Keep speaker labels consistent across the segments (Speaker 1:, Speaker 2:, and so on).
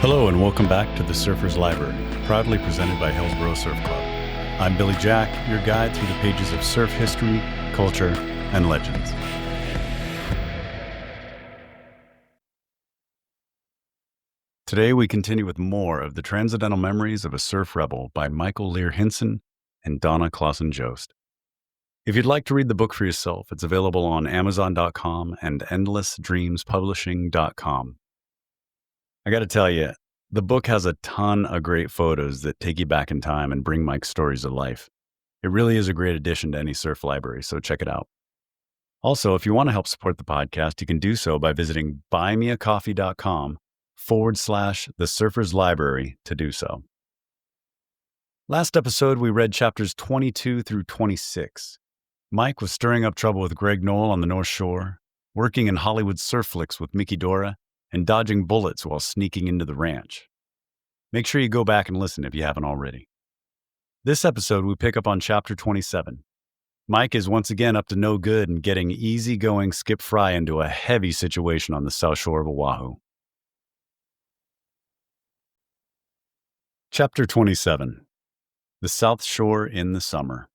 Speaker 1: Hello and welcome back to the Surfer's Library, proudly presented by Hillsborough Surf Club. I'm Billy Jack, your guide through the pages of surf history, culture, and legends. Today we continue with more of the Transcendental Memories of a Surf Rebel by Michael Lear Hinson and Donna Clausen-Jost. If you'd like to read the book for yourself, it's available on Amazon.com and EndlessDreamsPublishing.com. I got to tell you, the book has a ton of great photos that take you back in time and bring Mike's stories to life. It really is a great addition to any surf library, so check it out. Also, if you want to help support the podcast, you can do so by visiting buymeacoffee.com/The Surfer's Library to do so. Last episode, we read chapters 22 through 26. Mike was stirring up trouble with Greg Knoll on the North Shore, working in Hollywood surf flicks with Mickey Dora, and dodging bullets while sneaking into the ranch. Make sure you go back and listen if you haven't already. This episode, we pick up on chapter 27. Mike is once again up to no good and getting easygoing Skip Fry into a heavy situation on the south shore of Oahu. Chapter 27. The South Shore in the Summer.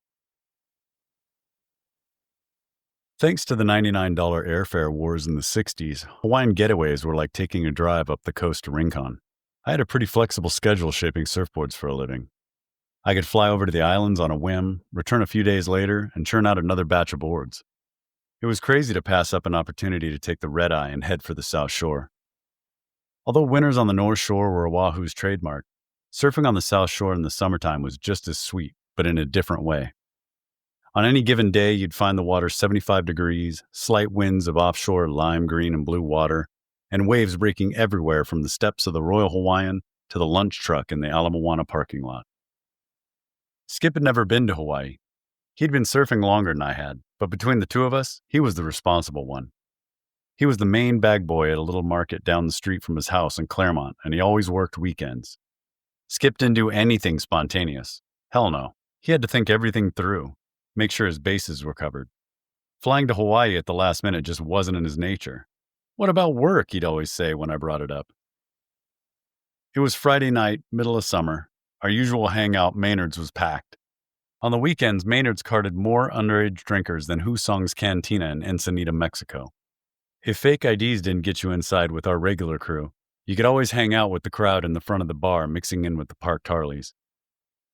Speaker 1: Thanks to the $99 airfare wars in the 60s, Hawaiian getaways were like taking a drive up the coast to Rincon. I had a pretty flexible schedule shaping surfboards for a living. I could fly over to the islands on a whim, return a few days later, and churn out another batch of boards. It was crazy to pass up an opportunity to take the red-eye and head for the South Shore. Although winters on the North Shore were Oahu's trademark, surfing on the South Shore in the summertime was just as sweet, but in a different way. On any given day, you'd find the water 75 degrees, slight winds of offshore lime green and blue water, and waves breaking everywhere from the steps of the Royal Hawaiian to the lunch truck in the Ala Moana parking lot. Skip had never been to Hawaii. He'd been surfing longer than I had, but between the two of us, he was the responsible one. He was the main bag boy at a little market down the street from his house in Claremont, and he always worked weekends. Skip didn't do anything spontaneous. Hell no. He had to think everything through. Make sure his bases were covered. Flying to Hawaii at the last minute just wasn't in his nature. What about work, he'd always say when I brought it up. It was Friday night, middle of summer. Our usual hangout, Maynard's, was packed. On the weekends, Maynard's carted more underage drinkers than Husong's Cantina in Ensenada, Mexico. If fake IDs didn't get you inside with our regular crew, you could always hang out with the crowd in the front of the bar, mixing in with the parked Harleys.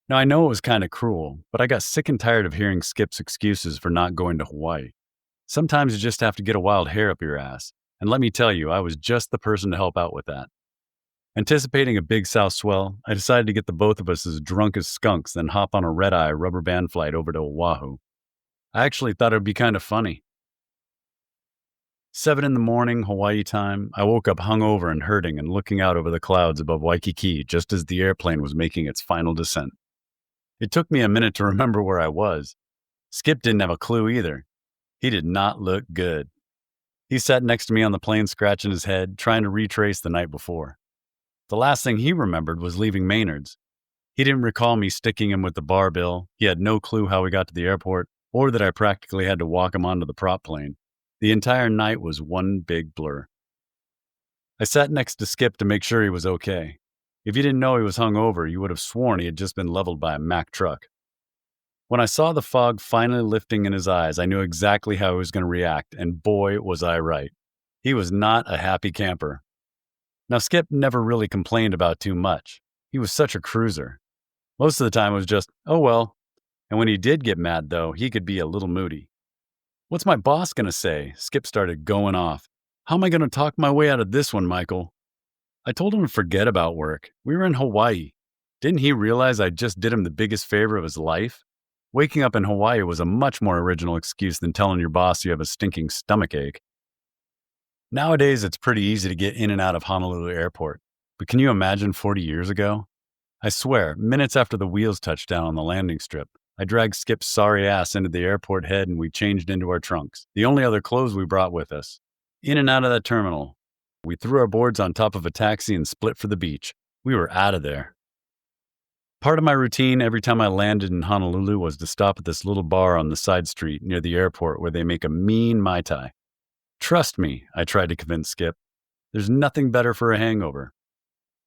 Speaker 1: Now, I know it was kind of cruel, but I got sick and tired of hearing Skip's excuses for not going to Hawaii. Sometimes you just have to get a wild hair up your ass, and let me tell you, I was just the person to help out with that. Anticipating a big south swell, I decided to get the both of us as drunk as skunks, then hop on a red-eye rubber band flight over to Oahu. I actually thought it would be kind of funny. 7 a.m, Hawaii time, I woke up hungover and hurting and looking out over the clouds above Waikiki just as the airplane was making its final descent. It took me a minute to remember where I was. Skip didn't have a clue either. He did not look good. He sat next to me on the plane scratching his head, trying to retrace the night before. The last thing he remembered was leaving Maynard's. He didn't recall me sticking him with the bar bill. He had no clue how we got to the airport, or that I practically had to walk him onto the prop plane. The entire night was one big blur. I sat next to Skip to make sure he was okay. If you didn't know he was hungover, you would have sworn he had just been leveled by a Mack truck. When I saw the fog finally lifting in his eyes, I knew exactly how he was going to react, and boy, was I right. He was not a happy camper. Now, Skip never really complained about too much. He was such a cruiser. Most of the time it was just, oh well. And when he did get mad, though, he could be a little moody. What's my boss going to say? Skip started going off. How am I going to talk my way out of this one, Michael? I told him to forget about work. We were in Hawaii. Didn't he realize I just did him the biggest favor of his life? Waking up in Hawaii was a much more original excuse than telling your boss you have a stinking stomachache. Nowadays, it's pretty easy to get in and out of Honolulu Airport. But can you imagine 40 years ago? I swear, minutes after the wheels touched down on the landing strip, I dragged Skip's sorry ass into the airport head and we changed into our trunks, the only other clothes we brought with us. In and out of that terminal. We threw our boards on top of a taxi and split for the beach. We were out of there. Part of my routine every time I landed in Honolulu was to stop at this little bar on the side street near the airport where they make a mean Mai Tai. Trust me, I tried to convince Skip. There's nothing better for a hangover.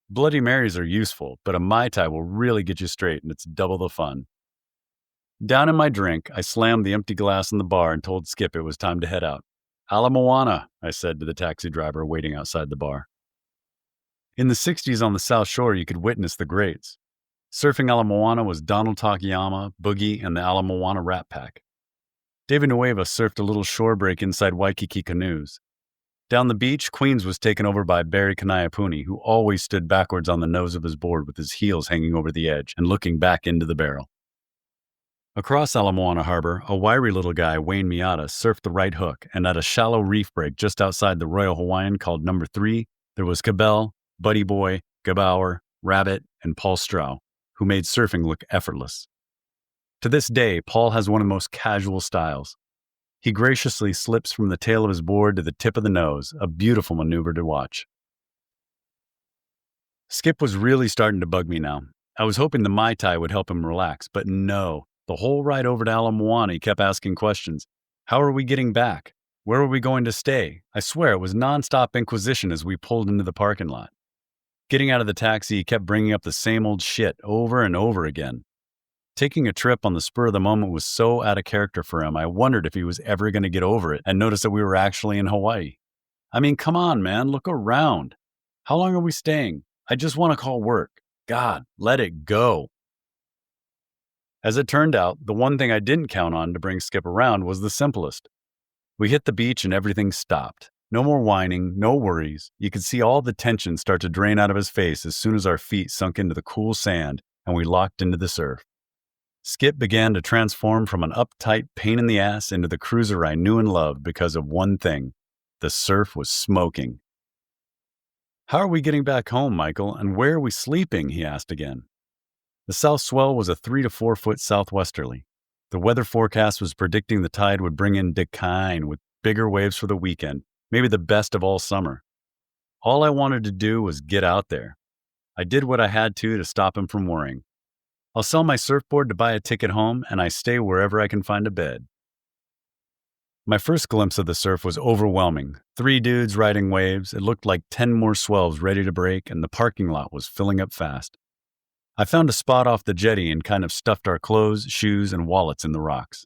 Speaker 1: Bloody Marys are useful, but a Mai Tai will really get you straight and it's double the fun. Down in my drink, I slammed the empty glass in the bar and told Skip it was time to head out. Ala Moana, I said to the taxi driver waiting outside the bar. In the 60s on the South Shore, you could witness the greats. Surfing Ala Moana was Donald Takayama, Boogie, and the Ala Moana Rat Pack. David Nueva surfed a little shore break inside Waikiki canoes. Down the beach, Queens was taken over by Barry Kanaiapuni, who always stood backwards on the nose of his board with his heels hanging over the edge and looking back into the barrel. Across Ala Moana Harbor, a wiry little guy, Wayne Miata, surfed the right hook, and at a shallow reef break just outside the Royal Hawaiian called Number 3, there was Cabell, Buddy Boy, Gabauer, Rabbit, and Paul Strau, who made surfing look effortless. To this day, Paul has one of the most casual styles. He graciously slips from the tail of his board to the tip of the nose, a beautiful maneuver to watch. Skip was really starting to bug me now. I was hoping the Mai Tai would help him relax, but no. The whole ride over to Ala Moana, he kept asking questions. How are we getting back? Where are we going to stay? I swear it was nonstop inquisition as we pulled into the parking lot. Getting out of the taxi, he kept bringing up the same old shit over and over again. Taking a trip on the spur of the moment was so out of character for him, I wondered if he was ever going to get over it and notice that we were actually in Hawaii. I mean, come on, man, look around. How long are we staying? I just want to call work. God, let it go. As it turned out, the one thing I didn't count on to bring Skip around was the simplest. We hit the beach and everything stopped. No more whining, no worries. You could see all the tension start to drain out of his face as soon as our feet sunk into the cool sand and we locked into the surf. Skip began to transform from an uptight pain in the ass into the cruiser I knew and loved because of one thing. The surf was smoking. How are we getting back home, Michael, and where are we sleeping? He asked again. The south swell was a 3 to 4 foot southwesterly. The weather forecast was predicting the tide would bring in decline with bigger waves for the weekend, maybe the best of all summer. All I wanted to do was get out there. I did what I had to stop him from worrying. I'll sell my surfboard to buy a ticket home, and I stay wherever I can find a bed. My first glimpse of the surf was overwhelming. 3 dudes riding waves. It looked like 10 more swells ready to break, and the parking lot was filling up fast. I found a spot off the jetty and kind of stuffed our clothes, shoes, and wallets in the rocks.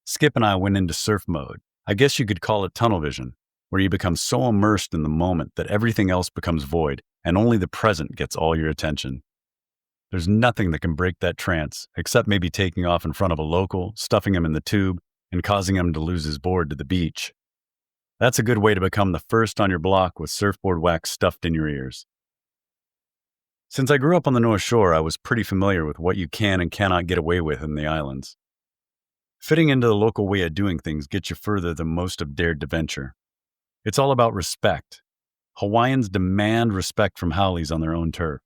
Speaker 1: Skip and I went into surf mode. I guess you could call it tunnel vision, where you become so immersed in the moment that everything else becomes void, and only the present gets all your attention. There's nothing that can break that trance, except maybe taking off in front of a local, stuffing him in the tube, and causing him to lose his board to the beach. That's a good way to become the first on your block with surfboard wax stuffed in your ears. Since I grew up on the North Shore, I was pretty familiar with what you can and cannot get away with in the islands. Fitting into the local way of doing things gets you further than most have dared to venture. It's all about respect. Hawaiians demand respect from haoles on their own turf.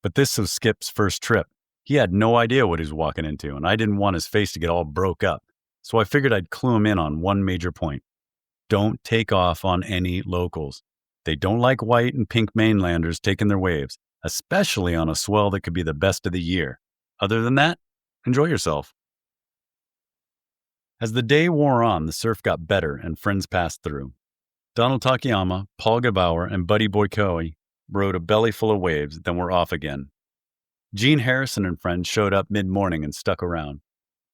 Speaker 1: But this was Skip's first trip. He had no idea what he was walking into, and I didn't want his face to get all broke up, so I figured I'd clue him in on one major point. Don't take off on any locals. They don't like white and pink mainlanders taking their waves, especially on a swell that could be the best of the year. Other than that, enjoy yourself. As the day wore on, the surf got better and friends passed through. Donald Takayama, Paul Gabauer, and Buddy Boykoi rode a belly full of waves, then were off again. Gene Harrison and friends showed up mid-morning and stuck around.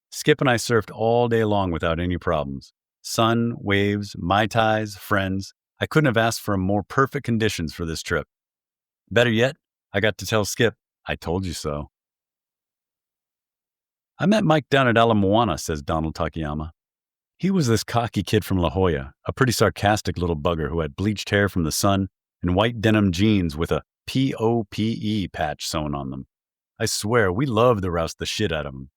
Speaker 1: Skip and I surfed all day long without any problems. Sun, waves, Mai Tais, friends. I couldn't have asked for more perfect conditions for this trip. Better yet, I got to tell Skip, I told you so. I met Mike down at Ala Moana, says Donald Takayama. He was this cocky kid from La Jolla, a pretty sarcastic little bugger who had bleached hair from the sun and white denim jeans with a POPE patch sewn on them. I swear, we loved to roust the shit out of him.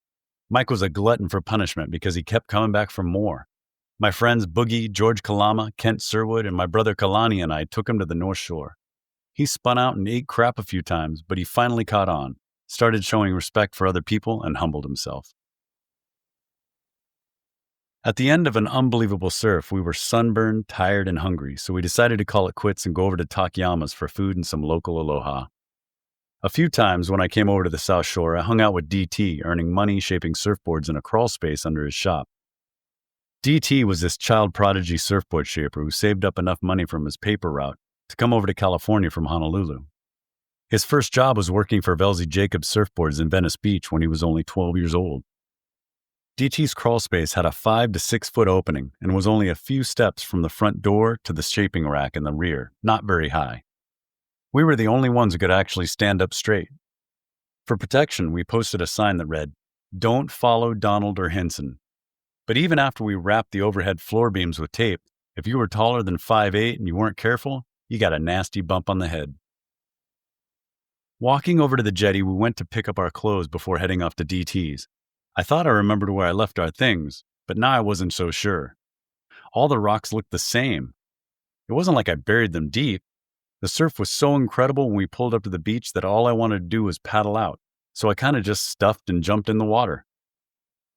Speaker 1: Mike was a glutton for punishment because he kept coming back for more. My friends Boogie, George Kalama, Kent Sirwood, and my brother Kalani and I took him to the North Shore. He spun out and ate crap a few times, but he finally caught on, started showing respect for other people, and humbled himself. At the end of an unbelievable surf, we were sunburned, tired, and hungry, so we decided to call it quits and go over to Takayama's for food and some local aloha. A few times when I came over to the South Shore, I hung out with DT, earning money shaping surfboards in a crawl space under his shop. DT was this child prodigy surfboard shaper who saved up enough money from his paper route to come over to California from Honolulu. His first job was working for Velzy Jacobs Surfboards in Venice Beach when he was only 12 years old. DT's crawl space had a 5 to 6 foot opening and was only a few steps from the front door to the shaping rack in the rear, not very high. We were the only ones who could actually stand up straight. For protection, we posted a sign that read, "Don't follow Donald or Henson." But even after we wrapped the overhead floor beams with tape, if you were taller than 5'8" and you weren't careful, you got a nasty bump on the head. Walking over to the jetty, we went to pick up our clothes before heading off to DT's. I thought I remembered where I left our things, but now I wasn't so sure. All the rocks looked the same. It wasn't like I buried them deep. The surf was so incredible when we pulled up to the beach that all I wanted to do was paddle out, so I kind of just stuffed and jumped in the water.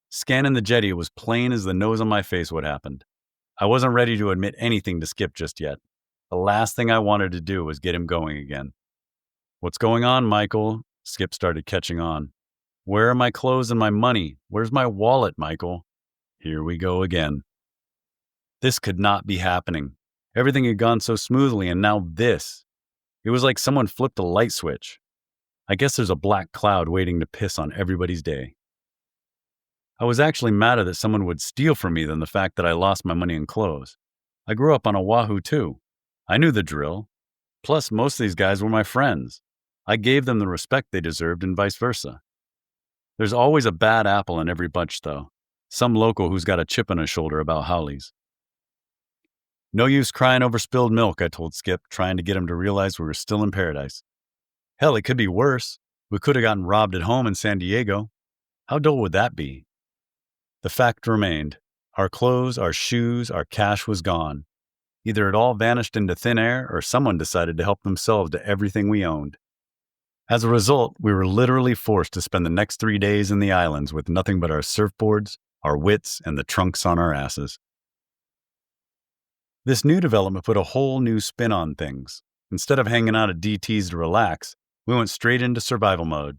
Speaker 1: Scanning the jetty, it was plain as the nose on my face what happened. I wasn't ready to admit anything to Skip just yet. The last thing I wanted to do was get him going again. "What's going on, Michael?" Skip started catching on. "Where are my clothes and my money? Where's my wallet, Michael?" Here we go again. This could not be happening. Everything had gone so smoothly, and now this. It was like someone flipped a light switch. I guess there's a black cloud waiting to piss on everybody's day. I was actually madder that someone would steal from me than the fact that I lost my money and clothes. I grew up on Oahu too. I knew the drill. Plus, most of these guys were my friends. I gave them the respect they deserved and vice versa. There's always a bad apple in every bunch, though. Some local who's got a chip on his shoulder about haoles. "No use crying over spilled milk," I told Skip, trying to get him to realize we were still in paradise. Hell, it could be worse. We could have gotten robbed at home in San Diego. How dull would that be? The fact remained. Our clothes, our shoes, our cash was gone. Either it all vanished into thin air or someone decided to help themselves to everything we owned. As a result, we were literally forced to spend the next 3 days in the islands with nothing but our surfboards, our wits, and the trunks on our asses. This new development put a whole new spin on things. Instead of hanging out at DT's to relax, we went straight into survival mode.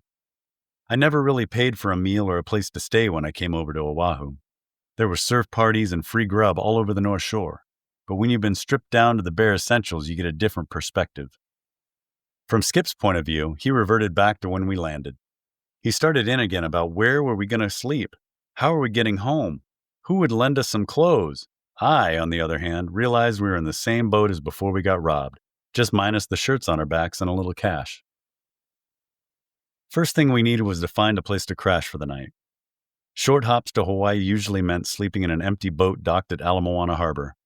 Speaker 1: I never really paid for a meal or a place to stay when I came over to Oahu. There were surf parties and free grub all over the North Shore, but when you've been stripped down to the bare essentials, you get a different perspective. From Skip's point of view, he reverted back to when we landed. He started in again about where were we going to sleep? How are we getting home? Who would lend us some clothes? I, on the other hand, realized we were in the same boat as before we got robbed, just minus the shirts on our backs and a little cash. First thing we needed was to find a place to crash for the night. Short hops to Hawaii usually meant sleeping in an empty boat docked at Ala Moana Harbor.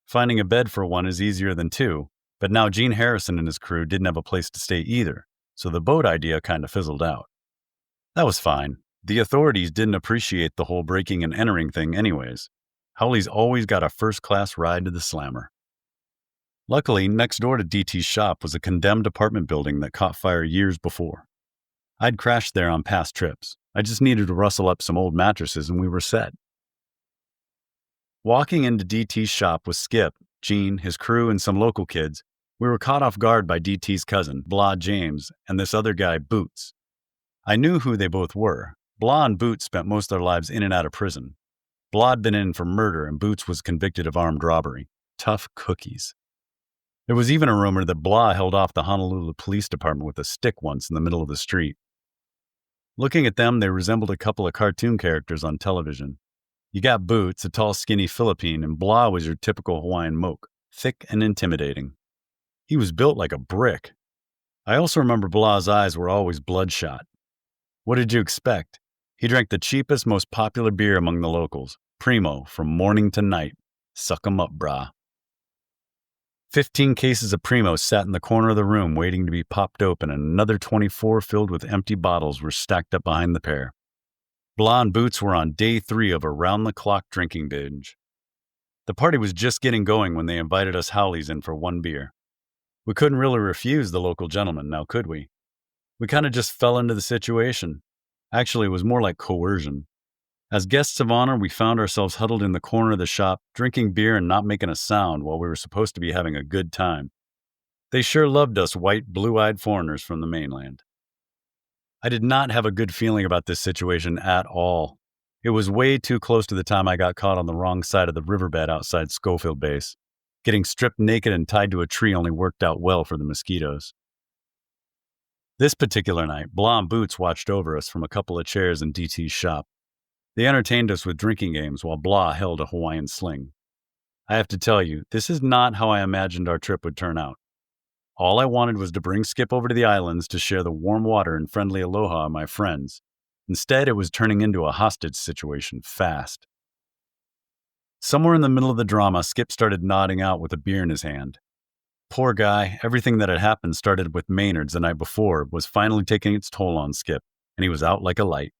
Speaker 1: Finding a bed for one is easier than two, but now Gene Harrison and his crew didn't have a place to stay either, so the boat idea kind of fizzled out. That was fine. The authorities didn't appreciate the whole breaking and entering thing anyways. Howley's always got a first-class ride to the slammer. Luckily, next door to DT's shop was a condemned apartment building that caught fire years before. I'd crashed there on past trips. I just needed to rustle up some old mattresses and we were set. Walking into DT's shop with Skip, Gene, his crew, and some local kids, we were caught off guard by DT's cousin, Blah James, and this other guy, Boots. I knew who they both were. Blah and Boots spent most of their lives in and out of prison. Blah had been in for murder and Boots was convicted of armed robbery. Tough cookies. There was even a rumor that Blah held off the Honolulu Police Department with a stick once in the middle of the street. Looking at them, they resembled a couple of cartoon characters on television. You got Boots, a tall, skinny Philippine, and Blah was your typical Hawaiian moke, thick and intimidating. He was built like a brick. I also remember Blah's eyes were always bloodshot. What did you expect? He drank the cheapest, most popular beer among the locals, Primo, from morning to night. Suck 'em up, brah. 15 cases of Primo sat in the corner of the room waiting to be popped open, and another 24 filled with empty bottles were stacked up behind the pair. Blah and Boots were on day 3 of a round-the-clock drinking binge. The party was just getting going when they invited us Howleys in for one beer. We couldn't really refuse the local gentleman, now could we? We kind of just fell into the situation. Actually, it was more like coercion. As guests of honor, we found ourselves huddled in the corner of the shop, drinking beer and not making a sound while we were supposed to be having a good time. They sure loved us white, blue-eyed foreigners from the mainland. I did not have a good feeling about this situation at all. It was way too close to the time I got caught on the wrong side of the riverbed outside Schofield Base. Getting stripped naked and tied to a tree only worked out well for the mosquitoes. This particular night, Blah and Boots watched over us from a couple of chairs in DT's shop. They entertained us with drinking games while Blah held a Hawaiian sling. I have to tell you, this is not how I imagined our trip would turn out. All I wanted was to bring Skip over to the islands to share the warm water and friendly aloha of my friends. Instead, it was turning into a hostage situation fast. Somewhere in the middle of the drama, Skip started nodding out with a beer in his hand. Poor guy, everything that had happened started with Maynard's the night before was finally taking its toll on Skip, and he was out like a light.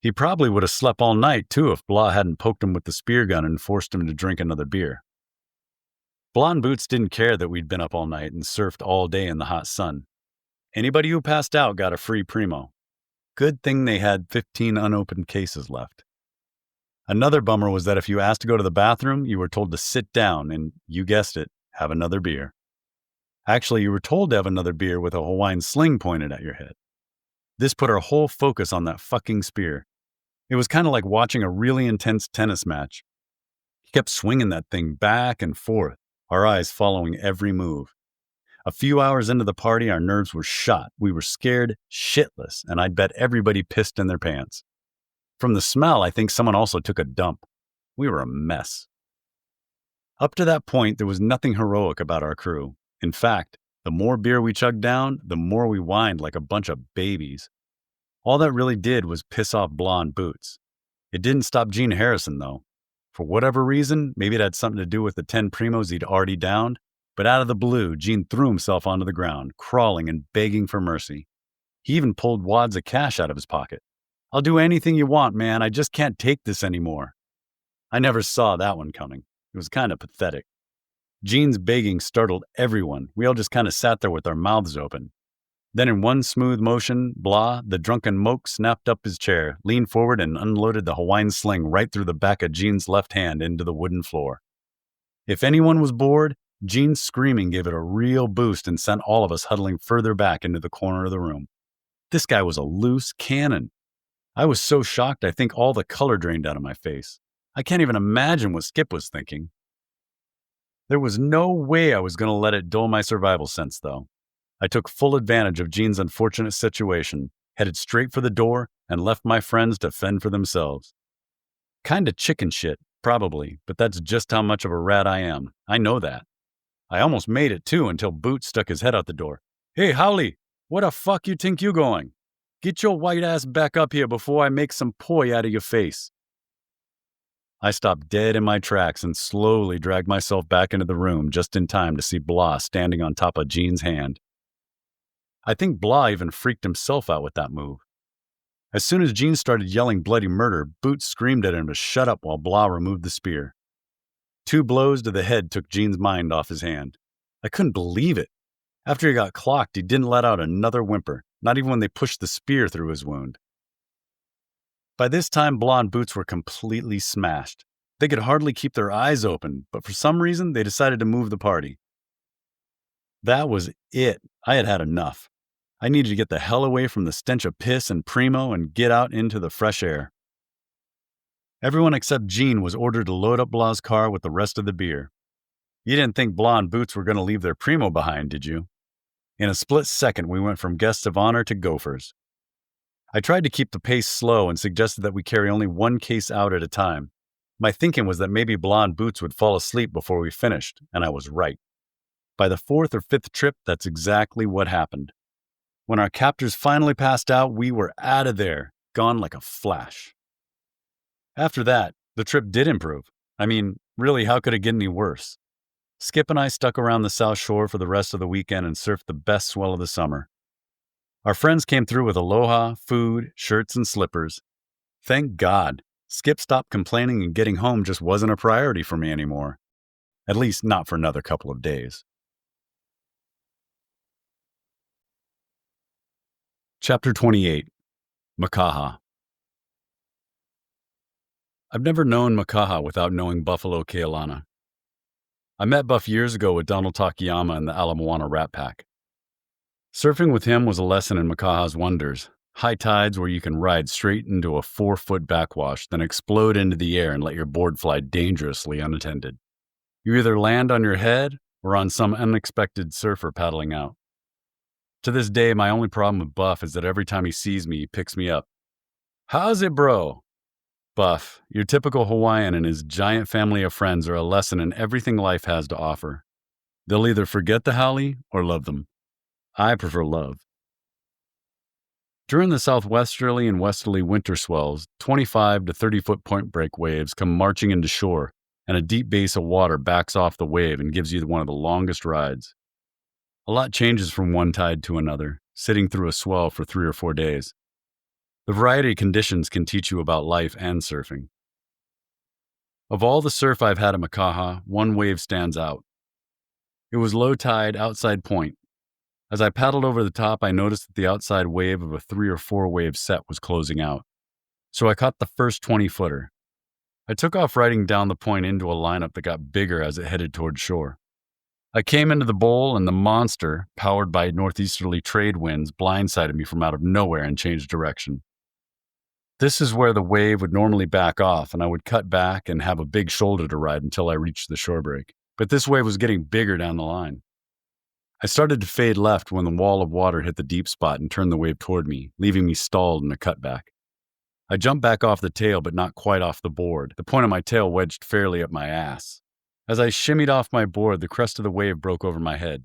Speaker 1: He probably would have slept all night, too, if Blah hadn't poked him with the spear gun and forced him to drink another beer. Blah and Boots didn't care that we'd been up all night and surfed all day in the hot sun. Anybody who passed out got a free primo. Good thing they had 15 unopened cases left. Another bummer was that if you asked to go to the bathroom, you were told to sit down and, you guessed it, have another beer. Actually, you were told to have another beer with a Hawaiian sling pointed at your head. This put our whole focus on that fucking spear. It was kind of like watching a really intense tennis match. He kept swinging that thing back and forth, our eyes following every move. A few hours into the party, our nerves were shot. We were scared shitless, and I'd bet everybody pissed in their pants. From the smell, I think someone also took a dump. We were a mess. Up to that point, there was nothing heroic about our crew. In fact, the more beer we chugged down, the more we whined like a bunch of babies. All that really did was piss off Blah and Boots. It didn't stop Gene Harrison, though. For whatever reason, maybe it had something to do with the 10 primos he'd already downed, but out of the blue, Gene threw himself onto the ground, crawling and begging for mercy. He even pulled wads of cash out of his pocket. "I'll do anything you want, man. I just can't take this anymore." I never saw that one coming. It was kind of pathetic. Gene's begging startled everyone. We all just kind of sat there with our mouths open. Then in one smooth motion, Blah, the drunken moke, snapped up his chair, leaned forward, and unloaded the Hawaiian sling right through the back of Gene's left hand into the wooden floor. If anyone was bored, Gene's screaming gave it a real boost and sent all of us huddling further back into the corner of the room. This guy was a loose cannon. I was so shocked I think all the color drained out of my face. I can't even imagine what Skip was thinking. There was no way I was going to let it dull my survival sense, though. I took full advantage of Gene's unfortunate situation, headed straight for the door, and left my friends to fend for themselves. Kinda chicken shit, probably, but that's just how much of a rat I am. I know that. I almost made it, too, until Boots stuck his head out the door. "Hey, Howley, where the fuck you think you going? Get your white ass back up here before I make some poi out of your face." I stopped dead in my tracks and slowly dragged myself back into the room just in time to see Blah standing on top of Gene's hand. I think Blah even freaked himself out with that move. As soon as Gene started yelling bloody murder, Boots screamed at him to shut up while Blah removed the spear. 2 blows to the head took Gene's mind off his hand. I couldn't believe it. After he got clocked, he didn't let out another whimper, not even when they pushed the spear through his wound. By this time, Blah and Boots were completely smashed. They could hardly keep their eyes open, but for some reason, they decided to move the party. That was it. I had had enough. I needed to get the hell away from the stench of piss and primo and get out into the fresh air. Everyone except Gene was ordered to load up Blah's car with the rest of the beer. You didn't think Blah and Boots were going to leave their primo behind, did you? In a split second, we went from guests of honor to gophers. I tried to keep the pace slow and suggested that we carry only 1 case out at a time. My thinking was that maybe Blah and Boots would fall asleep before we finished, and I was right. By the 4th or 5th trip, that's exactly what happened. When our captors finally passed out, we were out of there, gone like a flash. After that, the trip did improve. I mean, really, how could it get any worse? Skip and I stuck around the South Shore for the rest of the weekend and surfed the best swell of the summer. Our friends came through with aloha, food, shirts, and slippers. Thank God, Skip stopped complaining and getting home just wasn't a priority for me anymore. At least not for another couple of days. Chapter 28. Makaha. I've never known Makaha without knowing Buffalo Kealana. I met Buff years ago with Donald Takayama in the Ala Moana Rat Pack. Surfing with him was a lesson in Makaha's wonders. High tides where you can ride straight into a 4-foot backwash, then explode into the air and let your board fly dangerously unattended. You either land on your head or on some unexpected surfer paddling out. To this day, my only problem with Buff is that every time he sees me, he picks me up. How's it, bro? Buff, your typical Hawaiian and his giant family of friends are a lesson in everything life has to offer. They'll either forget the haole or love them. I prefer love. During the southwesterly and westerly winter swells, 25 to 30-foot point break waves come marching into shore, and a deep base of water backs off the wave and gives you one of the longest rides. A lot changes from one tide to another, sitting through a swell for 3 or 4 days. The variety of conditions can teach you about life and surfing. Of all the surf I've had at Makaha, one wave stands out. It was low tide, outside point. As I paddled over the top, I noticed that the outside wave of a 3 or 4 wave set was closing out. So I caught the first 20-footer. I took off riding down the point into a lineup that got bigger as it headed toward shore. I came into the bowl, and the monster, powered by northeasterly trade winds, blindsided me from out of nowhere and changed direction. This is where the wave would normally back off, and I would cut back and have a big shoulder to ride until I reached the shore break. But this wave was getting bigger down the line. I started to fade left when the wall of water hit the deep spot and turned the wave toward me, leaving me stalled in a cutback. I jumped back off the tail, but not quite off the board, the point of my tail wedged fairly up my ass. As I shimmied off my board, the crest of the wave broke over my head.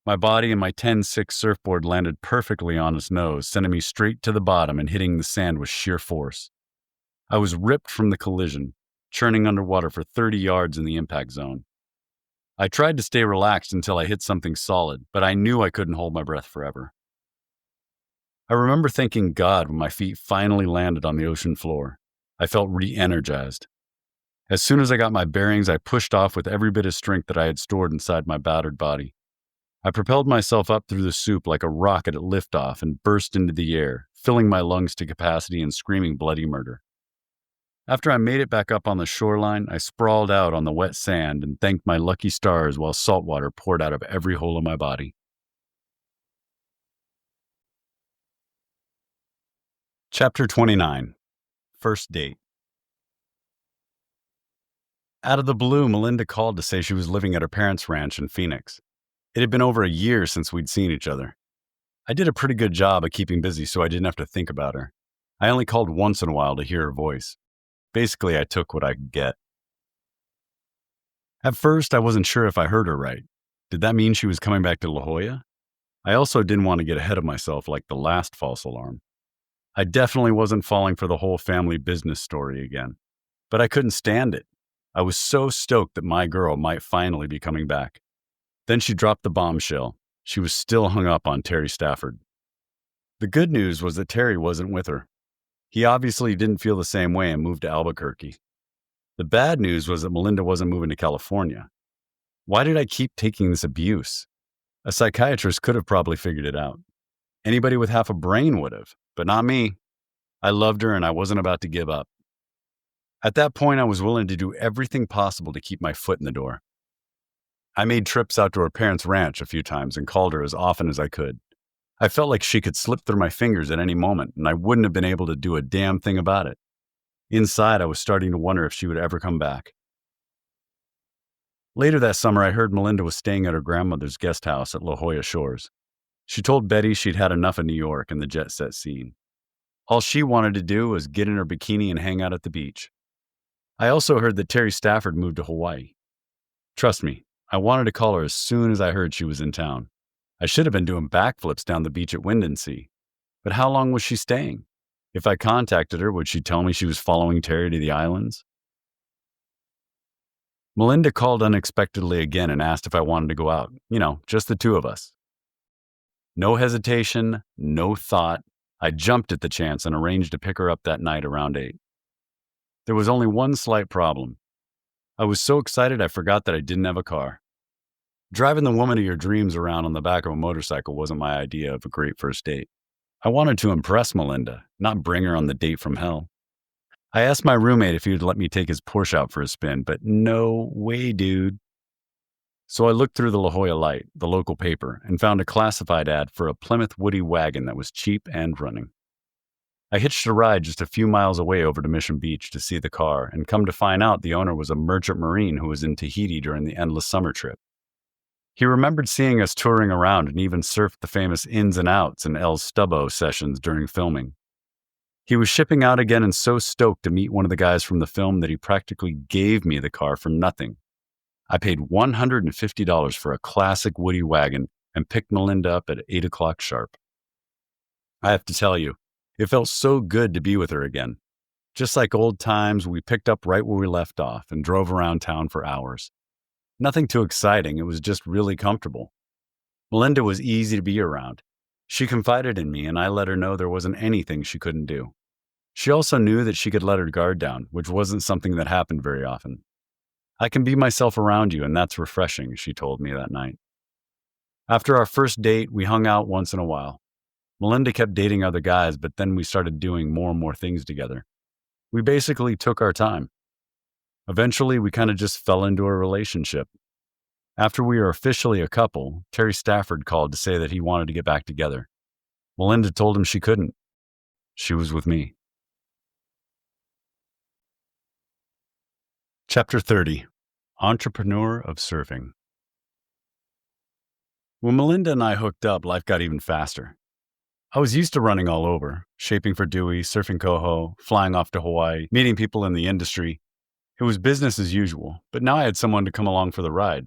Speaker 1: My body and my 10-6 surfboard landed perfectly on its nose, sending me straight to the bottom and hitting the sand with sheer force. I was ripped from the collision, churning underwater for 30 yards in the impact zone. I tried to stay relaxed until I hit something solid, but I knew I couldn't hold my breath forever. I remember thanking God when my feet finally landed on the ocean floor. I felt re-energized. As soon as I got my bearings, I pushed off with every bit of strength that I had stored inside my battered body. I propelled myself up through the soup like a rocket at liftoff and burst into the air, filling my lungs to capacity and screaming bloody murder. After I made it back up on the shoreline, I sprawled out on the wet sand and thanked my lucky stars while salt water poured out of every hole in my body. Chapter 29. First Date. Out of the blue, Melinda called to say she was living at her parents' ranch in Phoenix. It had been over a year since we'd seen each other. I did a pretty good job of keeping busy so I didn't have to think about her. I only called once in a while to hear her voice. Basically, I took what I could get. At first, I wasn't sure if I heard her right. Did that mean she was coming back to La Jolla? I also didn't want to get ahead of myself like the last false alarm. I definitely wasn't falling for the whole family business story again. But I couldn't stand it. I was so stoked that my girl might finally be coming back. Then she dropped the bombshell. She was still hung up on Terry Stafford. The good news was that Terry wasn't with her. He obviously didn't feel the same way and moved to Albuquerque. The bad news was that Melinda wasn't moving to California. Why did I keep taking this abuse? A psychiatrist could have probably figured it out. Anybody with half a brain would have, but not me. I loved her and I wasn't about to give up. At that point, I was willing to do everything possible to keep my foot in the door. I made trips out to her parents' ranch a few times and called her as often as I could. I felt like she could slip through my fingers at any moment, and I wouldn't have been able to do a damn thing about it. Inside, I was starting to wonder if she would ever come back. Later that summer, I heard Melinda was staying at her grandmother's guest house at La Jolla Shores. She told Betty she'd had enough of New York and the jet-set scene. All she wanted to do was get in her bikini and hang out at the beach. I also heard that Terry Stafford moved to Hawaii. Trust me, I wanted to call her as soon as I heard she was in town. I should have been doing backflips down the beach at Windansea. But how long was she staying? If I contacted her, would she tell me she was following Terry to the islands? Melinda called unexpectedly again and asked if I wanted to go out. Just the two of us. No hesitation, no thought. I jumped at the chance and arranged to pick her up that night around 8. There was only one slight problem. I was so excited I forgot that I didn't have a car. Driving the woman of your dreams around on the back of a motorcycle wasn't my idea of a great first date. I wanted to impress Melinda, not bring her on the date from hell. I asked my roommate if he would let me take his Porsche out for a spin, but no way, dude. So I looked through the La Jolla Light, the local paper, and found a classified ad for a Plymouth Woody wagon that was cheap and running. I hitched a ride just a few miles away over to Mission Beach to see the car, and come to find out the owner was a merchant marine who was in Tahiti during the endless summer trip. He remembered seeing us touring around and even surfed the famous ins and outs and El Stubbo sessions during filming. He was shipping out again and so stoked to meet one of the guys from the film that he practically gave me the car for nothing. I paid $150 for a classic Woody wagon and picked Melinda up at 8 o'clock sharp. I have to tell you, it felt so good to be with her again. Just like old times, we picked up right where we left off and drove around town for hours. Nothing too exciting, it was just really comfortable. Melinda was easy to be around. She confided in me and I let her know there wasn't anything she couldn't do. She also knew that she could let her guard down, which wasn't something that happened very often. I can be myself around you and that's refreshing, she told me that night. After our first date, we hung out once in a while. Melinda kept dating other guys, but then we started doing more and more things together. We basically took our time. Eventually, we kind of just fell into a relationship. After we were officially a couple, Terry Stafford called to say that he wanted to get back together. Melinda told him she couldn't. She was with me. Chapter 30. Entrepreneur of Surfing. When Melinda and I hooked up, life got even faster. I was used to running all over, shaping for Dewey, surfing Coho, flying off to Hawaii, meeting people in the industry. It was business as usual, but now I had someone to come along for the ride.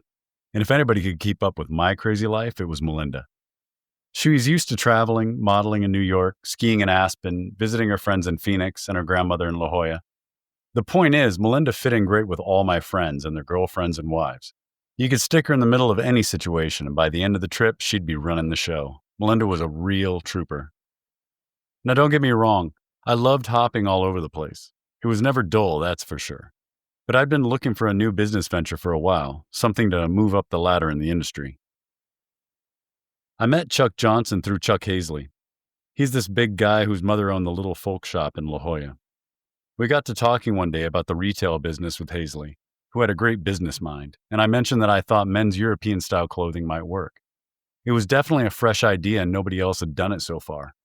Speaker 1: And if anybody could keep up with my crazy life, it was Melinda. She was used to traveling, modeling in New York, skiing in Aspen, visiting her friends in Phoenix and her grandmother in La Jolla. The point is, Melinda fit in great with all my friends and their girlfriends and wives. You could stick her in the middle of any situation, and by the end of the trip, she'd be running the show. Melinda was a real trooper. Now, don't get me wrong, I loved hopping all over the place. It was never dull, that's for sure. But I'd been looking for a new business venture for a while, something to move up the ladder in the industry. I met Chuck Johnson through Chuck Hazley. He's this big guy whose mother owned the little folk shop in La Jolla. We got to talking one day about the retail business with Hazley, who had a great business mind, and I mentioned that I thought men's European-style clothing might work. It was definitely a fresh idea and nobody else had done it so far.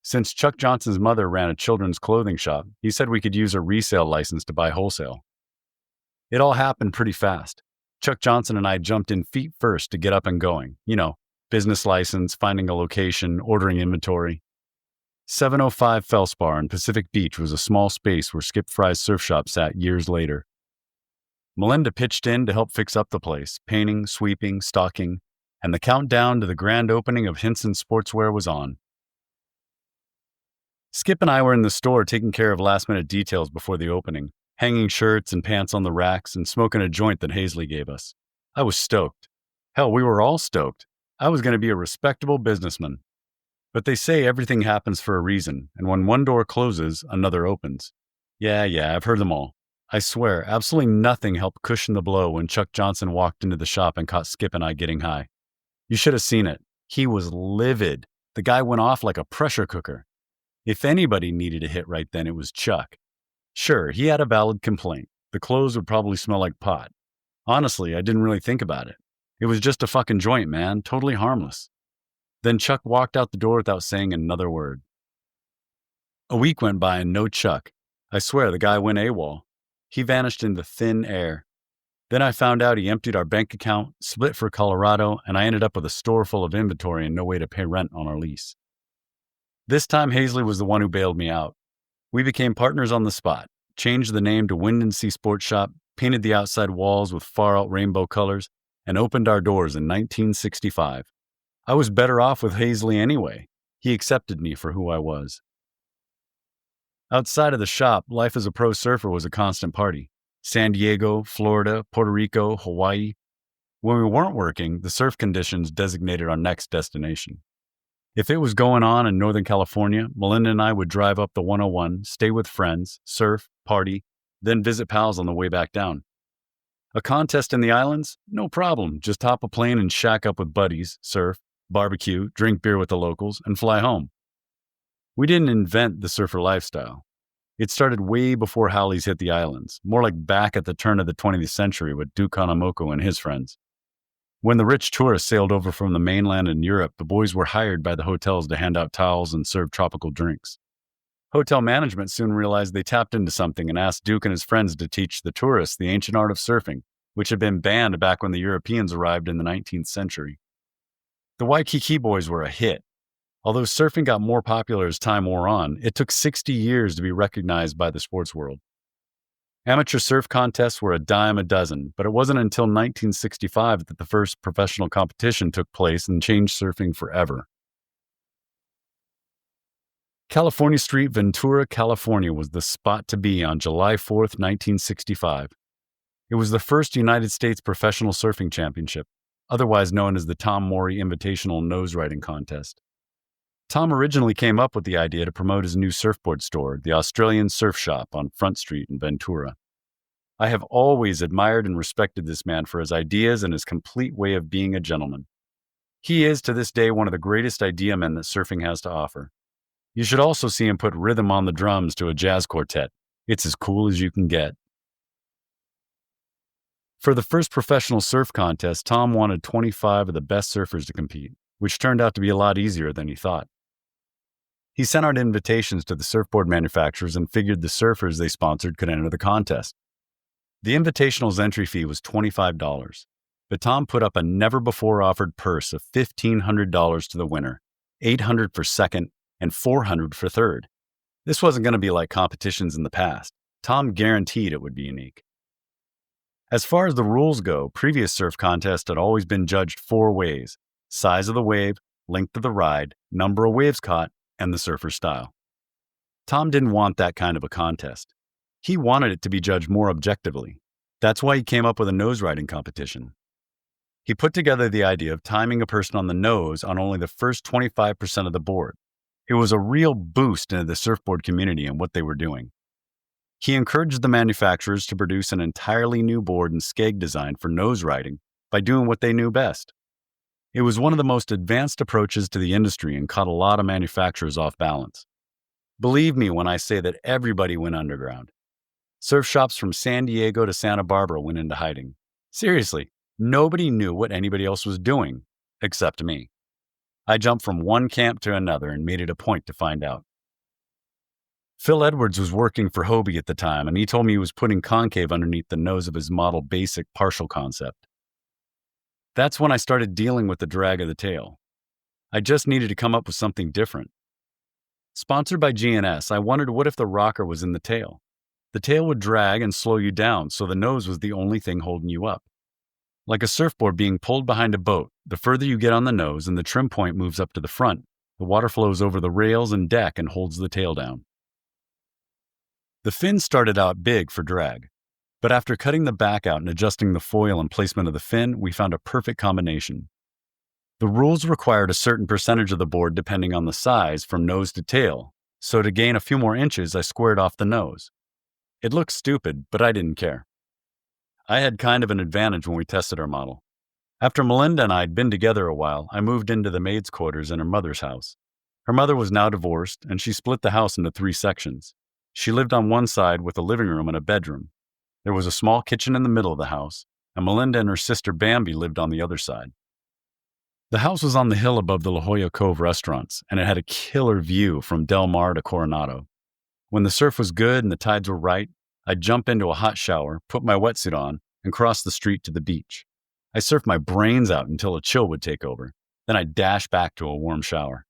Speaker 1: Since Chuck Johnson's mother ran a children's clothing shop, he said we could use a resale license to buy wholesale. It all happened pretty fast. Chuck Johnson and I jumped in feet first to get up and going. Business license, finding a location, ordering inventory. 705 Felspar in Pacific Beach was a small space where Skip Fry's surf shop sat years later. Melinda pitched in to help fix up the place, painting, sweeping, stocking, and the countdown to the grand opening of Hinson Sportswear was on. Skip and I were in the store taking care of last-minute details before the opening, hanging shirts and pants on the racks and smoking a joint that Hazley gave us. I was stoked. Hell, we were all stoked. I was going to be a respectable businessman. But they say everything happens for a reason, and when one door closes, another opens. Yeah, I've heard them all. I swear, absolutely nothing helped cushion the blow when Chuck Johnson walked into the shop and caught Skip and I getting high. You should have seen it. He was livid. The guy went off like a pressure cooker. If anybody needed a hit right then, it was Chuck. Sure, he had a valid complaint. The clothes would probably smell like pot. Honestly, I didn't really think about it. It was just a fucking joint, man. Totally harmless. Then Chuck walked out the door without saying another word. A week went by and no Chuck. I swear the guy went AWOL. He vanished into thin air. Then I found out he emptied our bank account, split for Colorado, and I ended up with a store full of inventory and no way to pay rent on our lease. This time Hazley was the one who bailed me out. We became partners on the spot, changed the name to Wind and Sea Sports Shop, painted the outside walls with far-out rainbow colors, and opened our doors in 1965. I was better off with Hazley anyway. He accepted me for who I was. Outside of the shop, life as a pro surfer was a constant party. San Diego, Florida, Puerto Rico, Hawaii. When we weren't working, the surf conditions designated our next destination. If it was going on in Northern California, Melinda and I would drive up the 101, stay with friends, surf, party, then visit pals on the way back down. A contest in the islands? No problem. Just hop a plane and shack up with buddies, surf, barbecue, drink beer with the locals, and fly home. We didn't invent the surfer lifestyle. It started way before Howleys hit the islands, more like back at the turn of the 20th century with Duke Kanamoko and his friends. When the rich tourists sailed over from the mainland and Europe, the boys were hired by the hotels to hand out towels and serve tropical drinks. Hotel management soon realized they tapped into something and asked Duke and his friends to teach the tourists the ancient art of surfing, which had been banned back when the Europeans arrived in the 19th century. The Waikiki Boys were a hit. Although surfing got more popular as time wore on, it took 60 years to be recognized by the sports world. Amateur surf contests were a dime a dozen, but it wasn't until 1965 that the first professional competition took place and changed surfing forever. California Street, Ventura, California was the spot to be on July 4th, 1965. It was the first United States Professional Surfing Championship, otherwise known as the Tom Morey Invitational Nose Riding Contest. Tom originally came up with the idea to promote his new surfboard store, the Australian Surf Shop on Front Street in Ventura. I have always admired and respected this man for his ideas and his complete way of being a gentleman. He is, to this day, one of the greatest idea men that surfing has to offer. You should also see him put rhythm on the drums to a jazz quartet. It's as cool as you can get. For the first professional surf contest, Tom wanted 25 of the best surfers to compete, which turned out to be a lot easier than he thought. He sent out invitations to the surfboard manufacturers and figured the surfers they sponsored could enter the contest. The Invitational's entry fee was $25, but Tom put up a never-before-offered purse of $1,500 to the winner, $800 for second, and $400 for third. This wasn't going to be like competitions in the past. Tom guaranteed it would be unique. As far as the rules go, previous surf contests had always been judged 4 ways: size of the wave, length of the ride, number of waves caught, and the surfer's style. Tom didn't want that kind of a contest. He wanted it to be judged more objectively. That's why he came up with a nose riding competition. He put together the idea of timing a person on the nose on only the first 25% of the board. It was a real boost into the surfboard community and what they were doing. He encouraged the manufacturers to produce an entirely new board and skeg design for nose riding by doing what they knew best. It was one of the most advanced approaches to the industry and caught a lot of manufacturers off balance. Believe me when I say that everybody went underground. Surf shops from San Diego to Santa Barbara went into hiding. Seriously, nobody knew what anybody else was doing, except me. I jumped from one camp to another and made it a point to find out. Phil Edwards was working for Hobie at the time, and he told me he was putting concave underneath the nose of his model basic partial concept. That's when I started dealing with the drag of the tail. I just needed to come up with something different. Sponsored by GNS, I wondered what if the rocker was in the tail. The tail would drag and slow you down, so the nose was the only thing holding you up. Like a surfboard being pulled behind a boat, the further you get on the nose and the trim point moves up to the front, the water flows over the rails and deck and holds the tail down. The fin started out big for drag, but after cutting the back out and adjusting the foil and placement of the fin, we found a perfect combination. The rules required a certain percentage of the board depending on the size from nose to tail, so to gain a few more inches, I squared off the nose. It looked stupid, but I didn't care. I had kind of an advantage when we tested our model. After Melinda and I had been together a while, I moved into the maid's quarters in her mother's house. Her mother was now divorced, and she split the house into 3 sections. She lived on one side with a living room and a bedroom. There was a small kitchen in the middle of the house, and Melinda and her sister Bambi lived on the other side. The house was on the hill above the La Jolla Cove restaurants, and it had a killer view from Del Mar to Coronado. When the surf was good and the tides were right, I'd jump into a hot shower, put my wetsuit on, and cross the street to the beach. I surfed my brains out until a chill would take over. Then I'd dash back to a warm shower.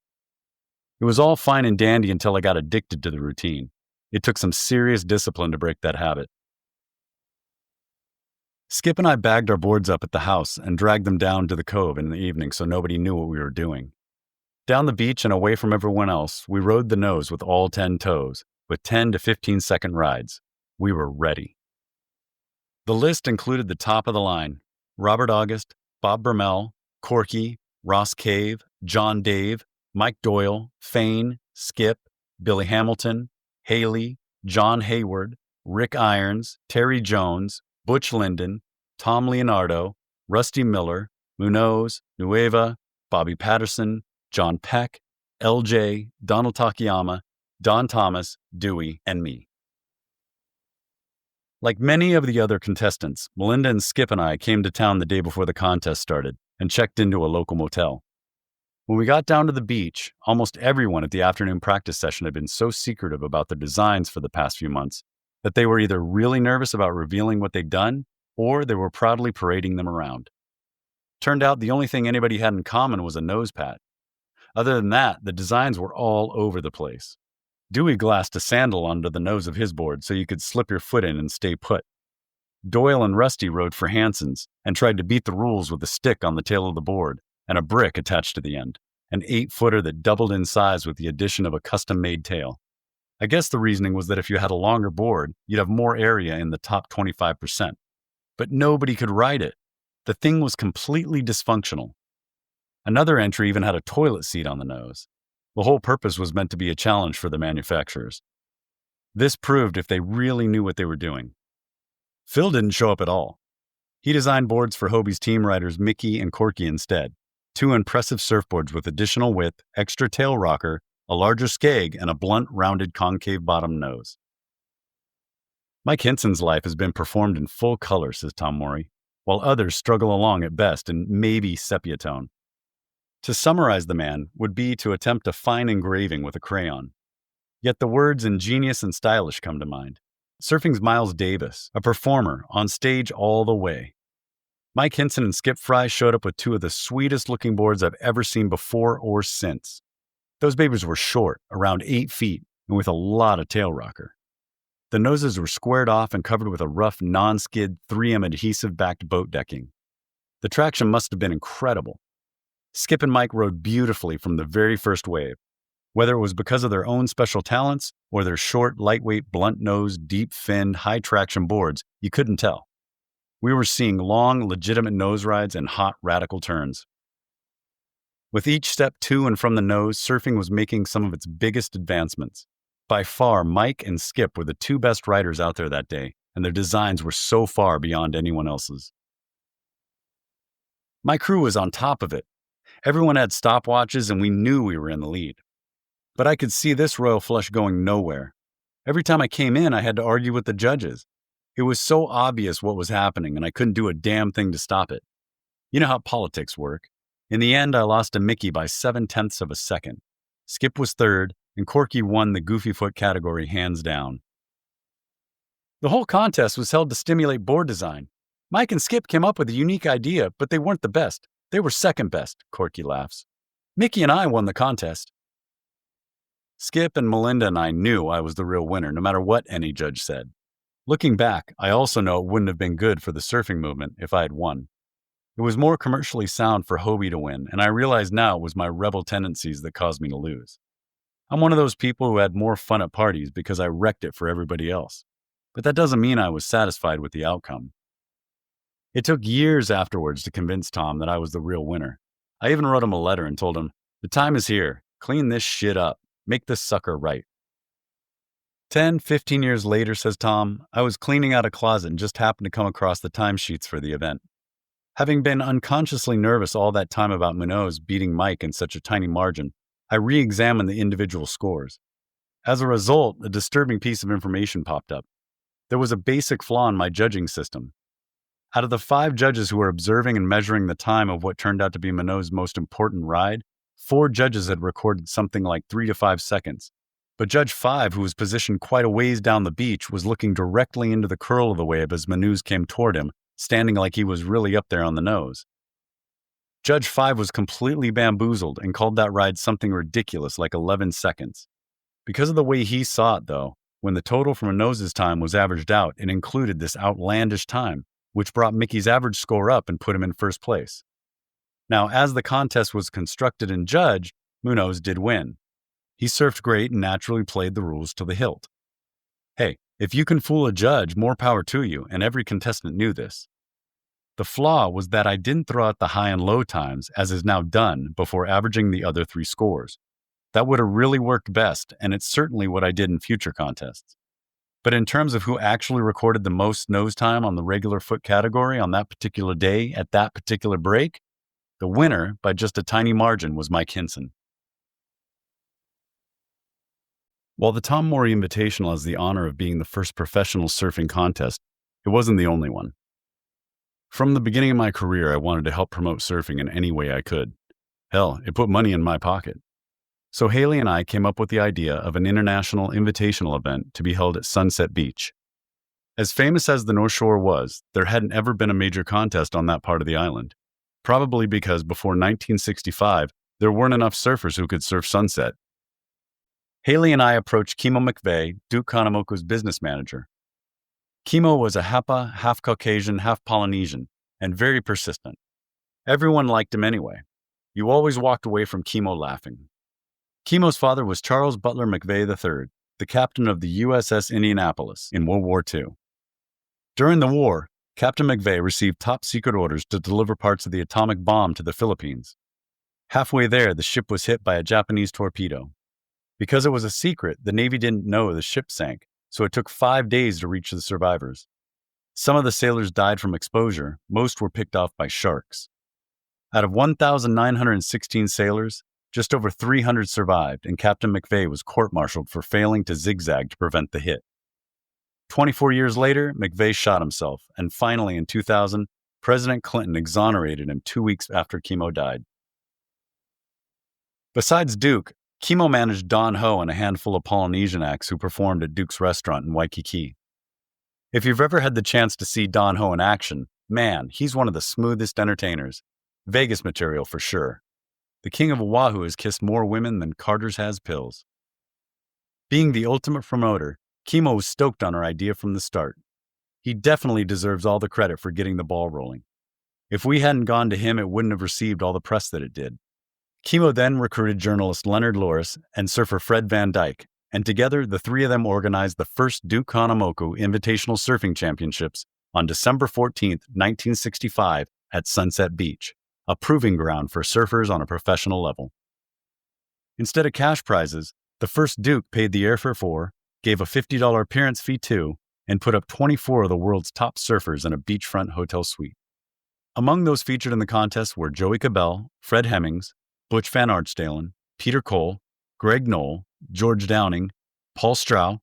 Speaker 1: It was all fine and dandy until I got addicted to the routine. It took some serious discipline to break that habit. Skip and I bagged our boards up at the house and dragged them down to the cove in the evening so nobody knew what we were doing. Down the beach and away from everyone else, we rode the nose with all 10 toes, with 10 to 15-second rides. We were ready. The list included the top of the line: Robert August, Bob Bermel, Corky, Ross Cave, John Dave, Mike Doyle, Fane, Skip, Billy Hamilton, Haley, John Hayward, Rick Irons, Terry Jones, Butch Linden, Tom Leonardo, Rusty Miller, Munoz, Nueva, Bobby Patterson, John Peck, LJ, Donald Takayama, Don Thomas, Dewey, and me. Like many of the other contestants, Melinda and Skip and I came to town the day before the contest started and checked into a local motel. When we got down to the beach, almost everyone at the afternoon practice session had been so secretive about their designs for the past few months that they were either really nervous about revealing what they'd done or they were proudly parading them around. Turned out the only thing anybody had in common was a nose pad. Other than that, the designs were all over the place. Dewey glassed a sandal onto the nose of his board so you could slip your foot in and stay put. Doyle and Rusty rode for Hanson's and tried to beat the rules with a stick on the tail of the board and a brick attached to the end, an 8-footer that doubled in size with the addition of a custom-made tail. I guess the reasoning was that if you had a longer board, you'd have more area in the top 25%. But nobody could ride it. The thing was completely dysfunctional. Another entry even had a toilet seat on the nose. The whole purpose was meant to be a challenge for the manufacturers. This proved if they really knew what they were doing. Phil didn't show up at all. He designed boards for Hobie's team riders Mickey and Corky instead. 2 impressive surfboards with additional width, extra tail rocker, a larger skeg, and a blunt, rounded, concave bottom nose. Mike Hinson's life has been performed in full color, says Tom Morey, while others struggle along at best in maybe sepia tone. To summarize the man would be to attempt a fine engraving with a crayon. Yet the words ingenious and stylish come to mind. Surfing's Miles Davis, a performer, on stage all the way. Mike Hinson and Skip Fry showed up with 2 of the sweetest looking boards I've ever seen before or since. Those babies were short, around 8 feet, and with a lot of tail rocker. The noses were squared off and covered with a rough, non-skid 3M adhesive-backed boat decking. The traction must have been incredible. Skip and Mike rode beautifully from the very first wave. Whether it was because of their own special talents or their short, lightweight, blunt-nosed, deep-finned, high-traction boards, you couldn't tell. We were seeing long, legitimate nose rides and hot, radical turns. With each step to and from the nose, surfing was making some of its biggest advancements. By far, Mike and Skip were the 2 best riders out there that day, and their designs were so far beyond anyone else's. My crew was on top of it. Everyone had stopwatches, and we knew we were in the lead. But I could see this royal flush going nowhere. Every time I came in, I had to argue with the judges. It was so obvious what was happening, and I couldn't do a damn thing to stop it. You know how politics work. In the end, I lost to Mickey by 0.7 of a second. Skip was third, and Corky won the goofy foot category hands down. The whole contest was held to stimulate board design. Mike and Skip came up with a unique idea, but they weren't the best. They were second best, Corky laughs. Mickey and I won the contest. Skip and Melinda and I knew I was the real winner, no matter what any judge said. Looking back, I also know it wouldn't have been good for the surfing movement if I had won. It was more commercially sound for Hobie to win, and I realize now it was my rebel tendencies that caused me to lose. I'm one of those people who had more fun at parties because I wrecked it for everybody else. But that doesn't mean I was satisfied with the outcome. It took years afterwards to convince Tom that I was the real winner. I even wrote him a letter and told him, "The time is here. Clean this shit up. Make this sucker right." 10-15 years later, says Tom, I was cleaning out a closet and just happened to come across the timesheets for the event. Having been unconsciously nervous all that time about Munoz beating Mike in such a tiny margin, I re-examined the individual scores. As a result, a disturbing piece of information popped up. There was a basic flaw in my judging system. Out of the 5 judges who were observing and measuring the time of what turned out to be Munoz's most important ride, 4 judges had recorded something like 3 to 5 seconds. But Judge 5, who was positioned quite a ways down the beach, was looking directly into the curl of the wave as Munoz came toward him, standing like he was really up there on the nose. Judge 5 was completely bamboozled and called that ride something ridiculous like 11 seconds. Because of the way he saw it, though, when the total from Munoz's time was averaged out, it included this outlandish time, which brought Mickey's average score up and put him in first place. Now, as the contest was constructed and judged, Munoz did win. He surfed great and naturally played the rules to the hilt. Hey, if you can fool a judge, more power to you, and every contestant knew this. The flaw was that I didn't throw out the high and low times, as is now done, before averaging the other 3 scores. That would have really worked best, and it's certainly what I did in future contests. But in terms of who actually recorded the most nose time on the regular foot category on that particular day at that particular break, the winner, by just a tiny margin, was Mike Hinson. While the Tom Morey Invitational has the honor of being the first professional surfing contest, it wasn't the only one. From the beginning of my career, I wanted to help promote surfing in any way I could. Hell, it put money in my pocket. So Haley and I came up with the idea of an international invitational event to be held at Sunset Beach. As famous as the North Shore was, there hadn't ever been a major contest on that part of the island. Probably because before 1965, there weren't enough surfers who could surf Sunset. Haley and I approached Kimo McVeigh, Duke Kahanamoku's business manager. Kimo was a Hapa, half Caucasian, half Polynesian, and very persistent. Everyone liked him anyway. You always walked away from Kimo laughing. Kimo's father was Charles Butler McVeigh III, the captain of the USS Indianapolis in World War II. During the war, Captain McVeigh received top-secret orders to deliver parts of the atomic bomb to the Philippines. Halfway there, the ship was hit by a Japanese torpedo. Because it was a secret, the Navy didn't know the ship sank, so it took 5 days to reach the survivors. Some of the sailors died from exposure, most were picked off by sharks. Out of 1,916 sailors, just over 300 survived, and Captain McVeigh was court-martialed for failing to zigzag to prevent the hit. 24 years later, McVeigh shot himself, and finally in 2000, President Clinton exonerated him 2 weeks after Kimo died. Besides Duke, Kimo managed Don Ho and a handful of Polynesian acts who performed at Duke's restaurant in Waikiki. If you've ever had the chance to see Don Ho in action, man, he's one of the smoothest entertainers. Vegas material for sure. The king of Oahu has kissed more women than Carter's has pills. Being the ultimate promoter, Kimo was stoked on our idea from the start. He definitely deserves all the credit for getting the ball rolling. If we hadn't gone to him, it wouldn't have received all the press that it did. Kimo then recruited journalist Leonard Loris and surfer Fred Van Dyke, and together the three of them organized the first Duke Kahanamoku Invitational Surfing Championships on December 14, 1965 at Sunset Beach, a proving ground for surfers on a professional level. Instead of cash prizes, the first Duke paid the airfare for, gave a $50 appearance fee to, and put up 24 of the world's top surfers in a beachfront hotel suite. Among those featured in the contest were Joey Cabell, Fred Hemmings, Butch Van Aertstalen, Peter Cole, Greg Knoll, George Downing, Paul Strow,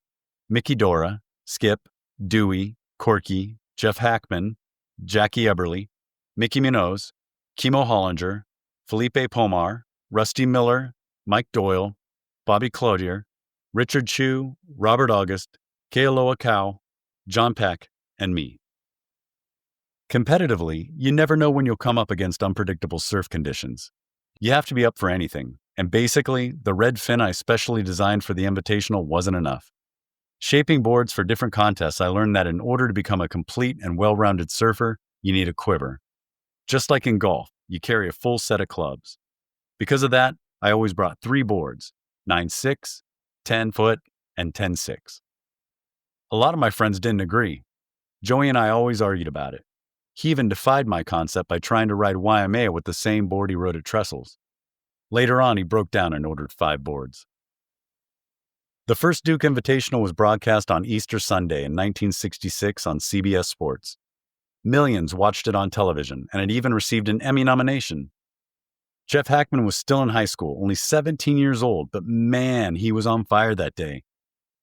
Speaker 1: Mickey Dora, Skip, Dewey, Corky, Jeff Hackman, Jackie Eberly, Mickey Munoz, Kimo Hollinger, Felipe Pomar, Rusty Miller, Mike Doyle, Bobby Cloutier, Richard Chu, Robert August, Kealoha Cow, John Peck, and me. Competitively, you never know when you'll come up against unpredictable surf conditions. You have to be up for anything, and basically, the red fin I specially designed for the Invitational wasn't enough. Shaping boards for different contests, I learned that in order to become a complete and well-rounded surfer, you need a quiver. Just like in golf, you carry a full set of clubs. Because of that, I always brought 3 boards, 9.6, 10-foot, and 10.6. A lot of my friends didn't agree. Joey and I always argued about it. He even defied my concept by trying to ride Waimea with the same board he rode at Trestles. Later on, he broke down and ordered 5 boards. The first Duke Invitational was broadcast on Easter Sunday in 1966 on CBS Sports. Millions watched it on television, and it even received an Emmy nomination. Jeff Hackman was still in high school, only 17 years old, but man, he was on fire that day.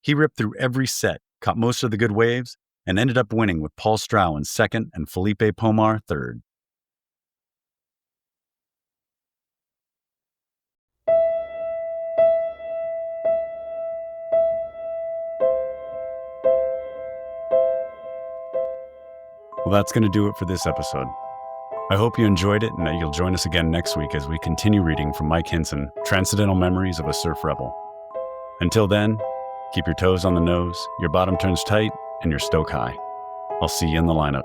Speaker 1: He ripped through every set, caught most of the good waves, and ended up winning with Paul Strow in second and Felipe Pomar third. Well, that's going to do it for this episode. I hope you enjoyed it and that you'll join us again next week as we continue reading from Mike Hinson, Transcendental Memories of a Surf Rebel. Until then, keep your toes on the nose, your bottom turns tight, and your stoke high. I'll see you in the lineup.